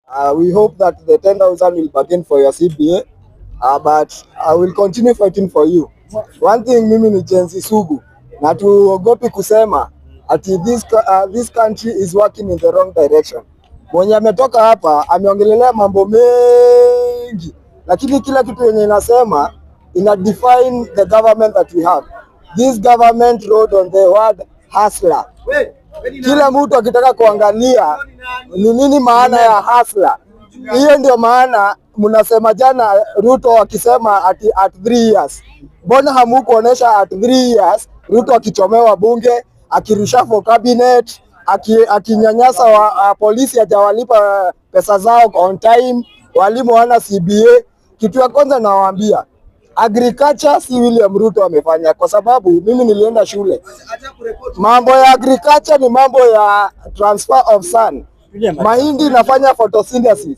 We hope that the 10,000 will begin for your CBA, but I will continue fighting for you. One thing, mimi ni Jenzi sugu na tuogopi kusema ati this country is working in the wrong direction. Mwenye ametoka hapa ameongelelea mambo mengi, lakini kila kitu yenye inasema ina define the government that we have. This government rode on the word hustler. Kila mtu akitaka kuangalia ni nini maana ya hustler. Hiyo ndio maana mnasema jana Ruto akisema at 3 years. Mbona hamukuonesha at 3 years Ruto akichomewa bunge, akirusha cabinet, akinyanyasa wa polisi, hajawalipa pesa zao on time, walimu wana CBA. Kitu ya kwanza nawaambia, agriculture si William Ruto amefanya, kwa sababu mimi nilienda shule. Mambo ya agriculture ni mambo ya transfer of sun. Mahindi inafanya photosynthesis.